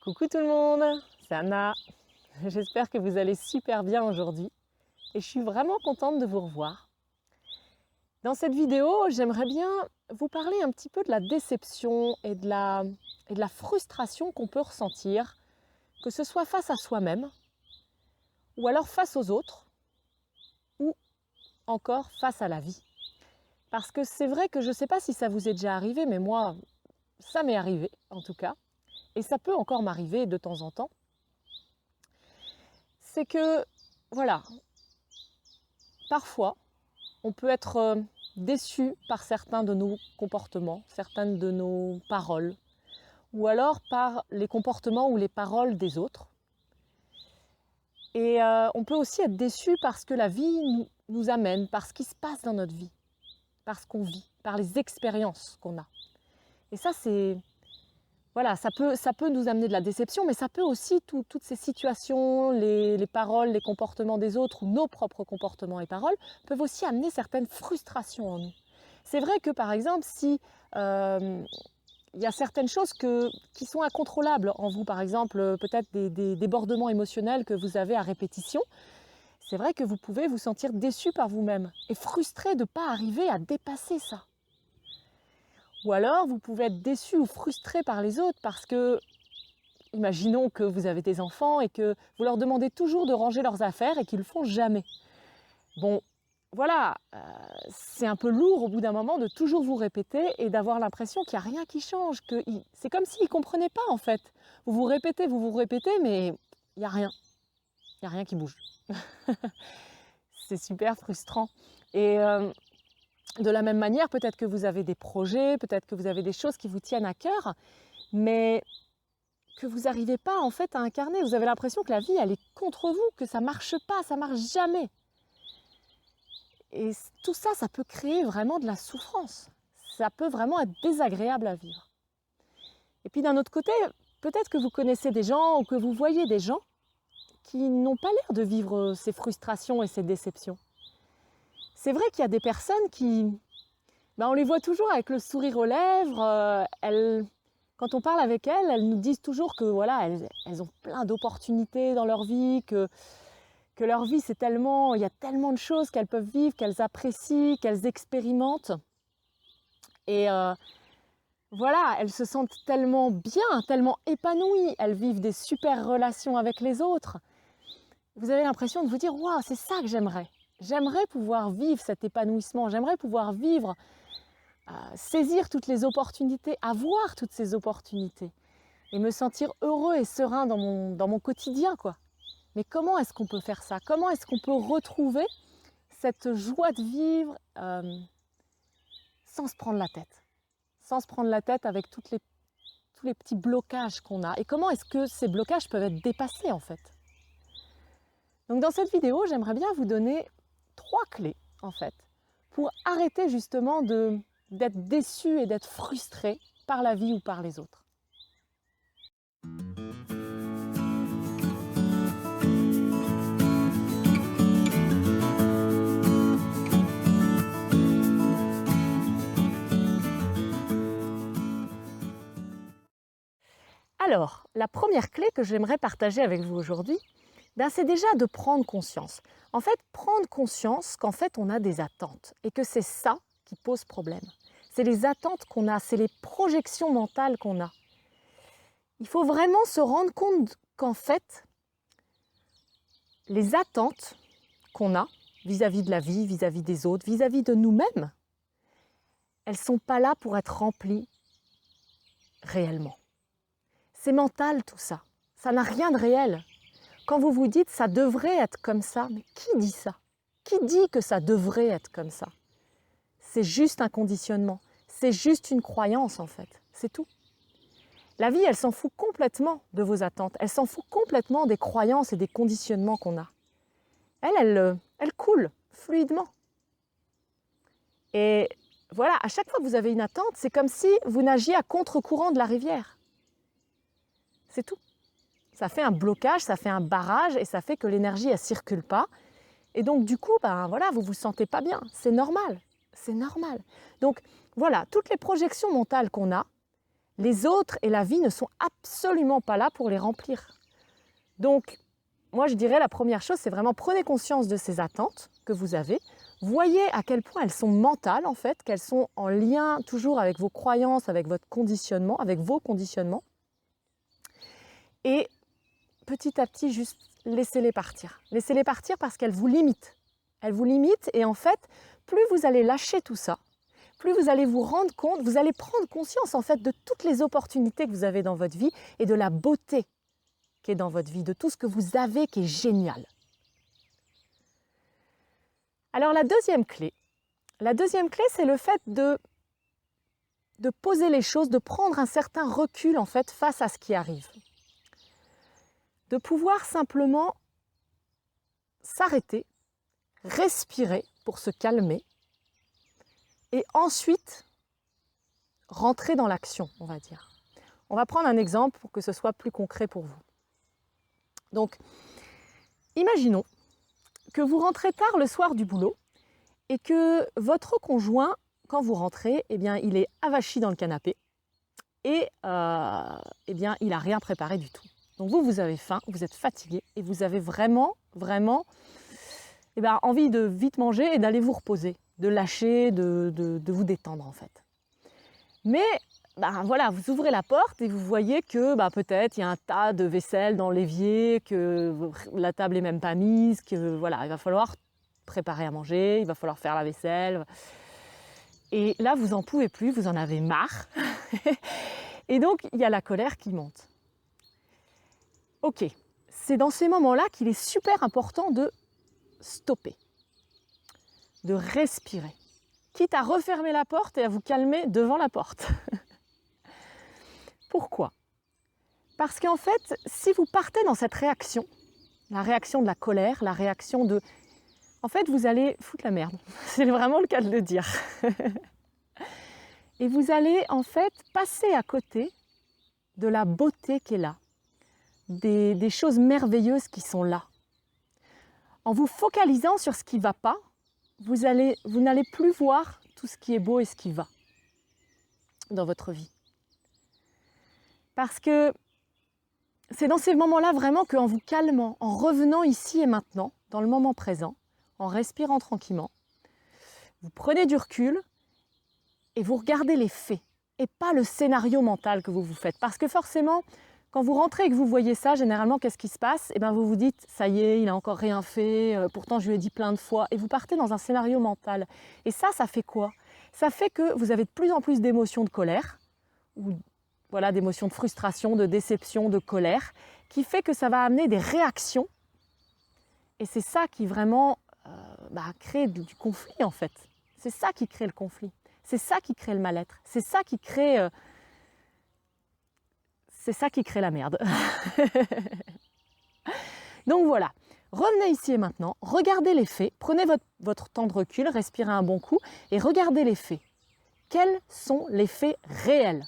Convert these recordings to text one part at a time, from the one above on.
Coucou tout le monde, c'est Anna. J'espère que vous allez super bien aujourd'hui et je suis vraiment contente de vous revoir. Dans cette vidéo, j'aimerais bien vous parler un petit peu de la déception et de la frustration qu'on peut ressentir, que ce soit face à soi-même ou alors face aux autres ou encore face à la vie. Parce que c'est vrai que je ne sais pas si ça vous est déjà arrivé, mais moi, ça m'est arrivé en tout cas, et ça peut encore m'arriver de temps en temps. C'est que, voilà, parfois, on peut être déçu par certains de nos comportements, certaines de nos paroles, ou alors par les comportements ou les paroles des autres. Et on peut aussi être déçu parce que la vie nous amène, par ce qui se passe dans notre vie, par ce qu'on vit, par les expériences qu'on a. Et ça, voilà, ça peut nous amener de la déception, mais ça peut aussi, toutes ces situations, les paroles, les comportements des autres ou nos propres comportements et paroles peuvent aussi amener certaines frustrations en nous. C'est vrai que par exemple, si il y a certaines choses qui sont incontrôlables en vous, par exemple peut-être des débordements émotionnels que vous avez à répétition, c'est vrai que vous pouvez vous sentir déçu par vous-même et frustré de ne pas arriver à dépasser ça. Ou alors, vous pouvez être déçu ou frustré par les autres parce que, imaginons que vous avez des enfants et que vous leur demandez toujours de ranger leurs affaires et qu'ils ne le font jamais. Bon, voilà, c'est un peu lourd au bout d'un moment de toujours vous répéter et d'avoir l'impression qu'il n'y a rien qui change. C'est comme s'ils ne comprenaient pas en fait. Vous vous répétez, mais il n'y a rien. Il n'y a rien qui bouge. C'est super frustrant. Et de la même manière, peut-être que vous avez des projets, peut-être que vous avez des choses qui vous tiennent à cœur, mais que vous n'arrivez pas en fait à incarner. Vous avez l'impression que la vie, elle est contre vous, que ça ne marche pas, ça ne marche jamais. Et tout ça, ça peut créer vraiment de la souffrance. Ça peut vraiment être désagréable à vivre. Et puis d'un autre côté, peut-être que vous connaissez des gens ou que vous voyez des gens qui n'ont pas l'air de vivre ces frustrations et ces déceptions. C'est vrai qu'il y a des personnes qui, on les voit toujours avec le sourire aux lèvres. Quand on parle avec elles, elles nous disent toujours que voilà, elles ont plein d'opportunités dans leur vie, que leur vie c'est tellement, il y a tellement de choses qu'elles peuvent vivre, qu'elles apprécient, qu'elles expérimentent. Et voilà, elles se sentent tellement bien, tellement épanouies. Elles vivent des super relations avec les autres. Vous avez l'impression de vous dire, waouh, c'est ça que j'aimerais. J'aimerais pouvoir vivre cet épanouissement. J'aimerais pouvoir vivre, saisir toutes les opportunités, avoir toutes ces opportunités et me sentir heureux et serein dans mon quotidien, quoi. Mais comment est-ce qu'on peut faire ça? Comment est-ce qu'on peut retrouver cette joie de vivre sans se prendre la tête? Sans se prendre la tête avec tous les petits blocages qu'on a. Et comment est-ce que ces blocages peuvent être dépassés en fait? Donc dans cette vidéo, j'aimerais bien vous donner 3 clés en fait pour arrêter justement d'être déçu et d'être frustré par la vie ou par les autres. Alors, la première clé que j'aimerais partager avec vous aujourd'hui, c'est déjà de prendre conscience. En fait, prendre conscience qu'en fait, on a des attentes et que c'est ça qui pose problème. C'est les attentes qu'on a, c'est les projections mentales qu'on a. Il faut vraiment se rendre compte qu'en fait, les attentes qu'on a vis-à-vis de la vie, vis-à-vis des autres, vis-à-vis de nous-mêmes, elles ne sont pas là pour être remplies réellement. C'est mental tout ça, ça n'a rien de réel. Quand vous vous dites « ça devrait être comme ça », mais qui dit ça? Qui dit que ça devrait être comme ça? C'est juste un conditionnement, c'est juste une croyance en fait, c'est tout. La vie, elle s'en fout complètement de vos attentes, elle s'en fout complètement des croyances et des conditionnements qu'on a. Elle coule fluidement. Et voilà, à chaque fois que vous avez une attente, c'est comme si vous nagiez à contre-courant de la rivière. C'est tout. Ça fait un blocage, ça fait un barrage et ça fait que l'énergie, elle ne circule pas. Et donc, du coup, voilà, vous ne vous sentez pas bien. C'est normal. C'est normal. Donc, voilà, toutes les projections mentales qu'on a, Les autres et la vie ne sont absolument pas là pour les remplir. Donc, moi je dirais la première chose, c'est vraiment prenez conscience de ces attentes que vous avez. Voyez à quel point elles sont mentales en fait, qu'elles sont en lien toujours avec vos croyances, avec votre conditionnement, avec vos conditionnements. Et petit à petit, juste laissez-les partir. Laissez-les partir parce qu'elles vous limitent. Elles vous limitent et en fait, plus vous allez lâcher tout ça, plus vous allez vous rendre compte, vous allez prendre conscience en fait de toutes les opportunités que vous avez dans votre vie et de la beauté qui est dans votre vie, de tout ce que vous avez qui est génial. Alors la deuxième clé, c'est le fait de poser les choses, de prendre un certain recul en fait face à ce qui arrive. De pouvoir simplement s'arrêter, respirer pour se calmer et ensuite rentrer dans l'action, on va dire. On va prendre un exemple pour que ce soit plus concret pour vous. Donc, imaginons que vous rentrez tard le soir du boulot et que votre conjoint, quand vous rentrez, eh bien, il est avachi dans le canapé et eh bien, il n'a rien préparé du tout. Donc vous avez faim, vous êtes fatigué et vous avez vraiment eh bien, envie de vite manger et d'aller vous reposer, de lâcher, de vous détendre en fait. Mais ben voilà, vous ouvrez la porte et vous voyez que peut-être il y a un tas de vaisselle dans l'évier, que la table n'est même pas mise, que voilà, il va falloir préparer à manger, il va falloir faire la vaisselle. Et là, vous n'en pouvez plus, vous en avez marre. Et donc, il y a la colère qui monte. Ok, c'est dans ces moments-là qu'il est super important de stopper, de respirer, quitte à refermer la porte et à vous calmer devant la porte. Pourquoi ? Parce qu'en fait, si vous partez dans cette réaction, la réaction de la colère, la réaction de... En fait, vous allez foutre la merde. C'est vraiment le cas de le dire. Et vous allez en fait passer à côté de la beauté qui est là, des choses merveilleuses qui sont là. En vous focalisant sur ce qui ne va pas, vous n'allez plus voir tout ce qui est beau et ce qui va dans votre vie. Parce que c'est dans ces moments-là vraiment qu'en vous calmant, en revenant ici et maintenant, dans le moment présent, en respirant tranquillement, vous prenez du recul et vous regardez les faits et pas le scénario mental que vous vous faites. Parce que forcément, quand vous rentrez et que vous voyez ça, généralement, qu'est-ce qui se passe ? Eh bien, vous vous dites, ça y est, il n'a encore rien fait, pourtant je lui ai dit plein de fois. Et vous partez dans un scénario mental. Et ça fait quoi ? Ça fait que vous avez de plus en plus d'émotions de colère, ou voilà, d'émotions de frustration, de déception, de colère, qui fait que ça va amener des réactions. Et c'est ça qui vraiment crée du conflit, en fait. C'est ça qui crée le conflit. C'est ça qui crée le mal-être. C'est ça qui crée la merde. Donc voilà, revenez ici et maintenant, regardez les faits, prenez votre temps de recul, respirez un bon coup et regardez les faits. Quels sont les faits réels ?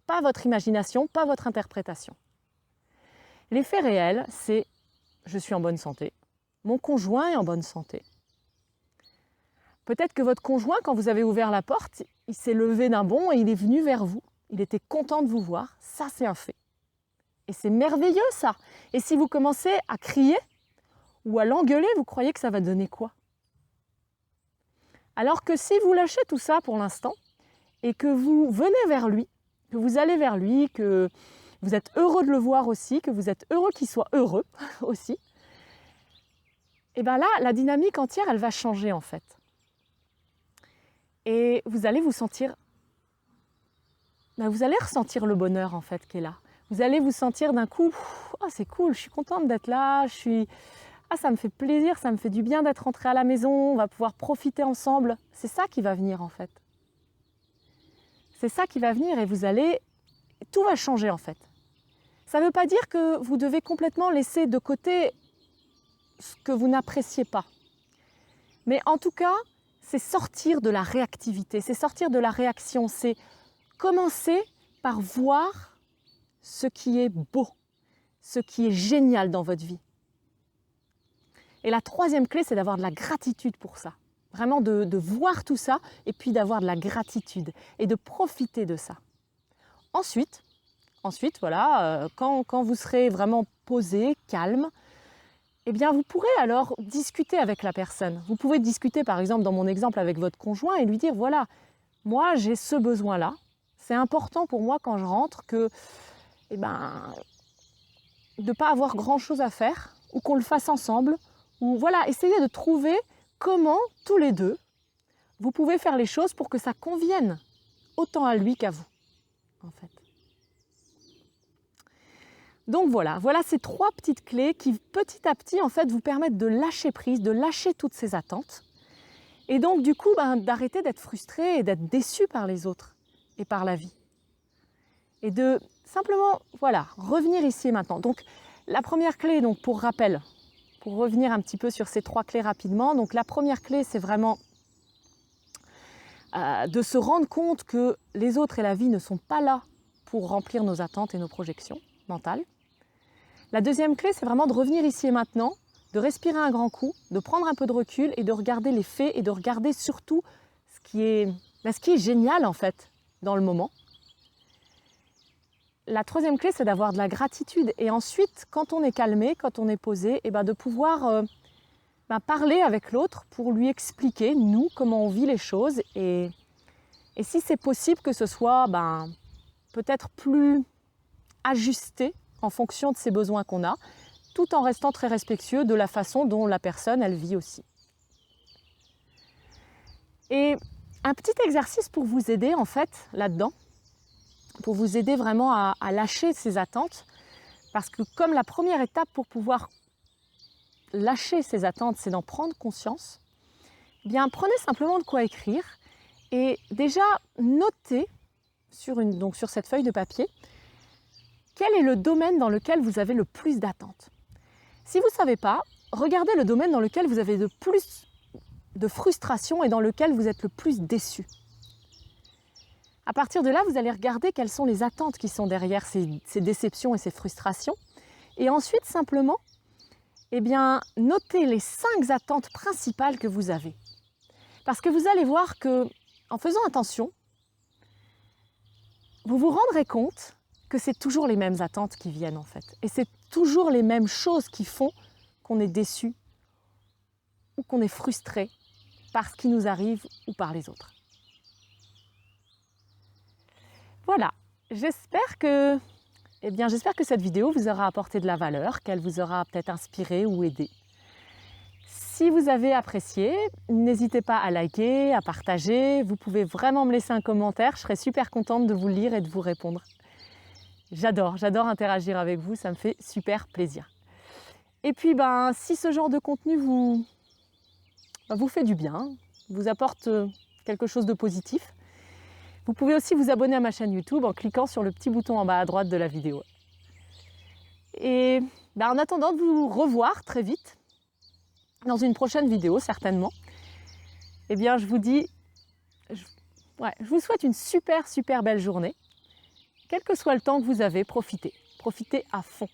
Pas votre imagination, pas votre interprétation. Les faits réels, c'est je suis en bonne santé, mon conjoint est en bonne santé. Peut-être que votre conjoint, quand vous avez ouvert la porte, il s'est levé d'un bond et il est venu vers vous. Il était content de vous voir. Ça, c'est un fait. Et c'est merveilleux, ça. Et si vous commencez à crier ou à l'engueuler, vous croyez que ça va donner quoi ? Alors que si vous lâchez tout ça pour l'instant et que vous venez vers lui, que vous allez vers lui, que vous êtes heureux de le voir aussi, que vous êtes heureux qu'il soit heureux aussi, et bien là, la dynamique entière, elle va changer en fait. Et vous allez vous sentir... vous allez ressentir le bonheur en fait qui est là. Vous allez vous sentir d'un coup, oh, c'est cool, je suis contente d'être là, ça me fait plaisir, ça me fait du bien d'être rentrée à la maison, on va pouvoir profiter ensemble. C'est ça qui va venir en fait. C'est ça qui va venir et tout va changer en fait. Ça ne veut pas dire que vous devez complètement laisser de côté ce que vous n'appréciez pas. Mais en tout cas, c'est sortir de la réactivité, c'est sortir de la réaction, c'est commencer par voir ce qui est beau, ce qui est génial dans votre vie. Et la troisième clé, c'est d'avoir de la gratitude pour ça. Vraiment de voir tout ça et puis d'avoir de la gratitude et de profiter de ça. Ensuite, voilà, quand vous serez vraiment posé, calme, eh bien, vous pourrez alors discuter avec la personne. Vous pouvez discuter, par exemple, dans mon exemple avec votre conjoint et lui dire, voilà, moi, j'ai ce besoin-là. C'est important pour moi quand je rentre que, de ne pas avoir grand-chose à faire ou qu'on le fasse ensemble. Ou voilà, essayez de trouver comment, tous les deux, vous pouvez faire les choses pour que ça convienne autant à lui qu'à vous, en fait. Donc voilà ces 3 petites clés qui, petit à petit, en fait, vous permettent de lâcher prise, de lâcher toutes ces attentes. Et donc, du coup, d'arrêter d'être frustré et d'être déçu par les autres et par la vie. Et de simplement, voilà, revenir ici et maintenant. Donc, la première clé, donc, pour rappel, pour revenir un petit peu sur ces 3 clés rapidement. Donc, la première clé, c'est vraiment de se rendre compte que les autres et la vie ne sont pas là pour remplir nos attentes et nos projections mentales. La deuxième clé, c'est vraiment de revenir ici et maintenant, de respirer un grand coup, de prendre un peu de recul et de regarder les faits et de regarder surtout ce qui est génial en fait dans le moment. La troisième clé, c'est d'avoir de la gratitude et ensuite, quand on est calmé, quand on est posé, de pouvoir parler avec l'autre pour lui expliquer, nous, comment on vit les choses et si c'est possible que ce soit peut-être plus ajusté en fonction de ses besoins qu'on a, tout en restant très respectueux de la façon dont la personne, elle vit aussi. Et un petit exercice pour vous aider, en fait, là-dedans, pour vous aider vraiment à lâcher ces attentes, parce que comme la première étape pour pouvoir lâcher ces attentes, c'est d'en prendre conscience, prenez simplement de quoi écrire et déjà notez sur cette feuille de papier quel est le domaine dans lequel vous avez le plus d'attentes. Si vous ne savez pas, regardez le domaine dans lequel vous avez le plus de frustration et dans lequel vous êtes le plus déçu. À partir de là, vous allez regarder quelles sont les attentes qui sont derrière ces déceptions et ces frustrations. Et ensuite, simplement, notez les 5 attentes principales que vous avez. Parce que vous allez voir que, en faisant attention, vous vous rendrez compte que c'est toujours les mêmes attentes qui viennent en fait. Et c'est toujours les mêmes choses qui font qu'on est déçu ou qu'on est frustré par ce qui nous arrive ou par les autres. Voilà, j'espère que cette vidéo vous aura apporté de la valeur, qu'elle vous aura peut-être inspiré ou aidé. Si vous avez apprécié, n'hésitez pas à liker, à partager. Vous pouvez vraiment me laisser un commentaire, je serai super contente de vous lire et de vous répondre. J'adore interagir avec vous, ça me fait super plaisir. Et puis, si ce genre de contenu vous fait du bien, vous apporte quelque chose de positif, vous pouvez aussi vous abonner à ma chaîne YouTube en cliquant sur le petit bouton en bas à droite de la vidéo. Et en attendant de vous revoir très vite, dans une prochaine vidéo certainement, je vous souhaite une super belle journée. Quel que soit le temps que vous avez, profitez à fond.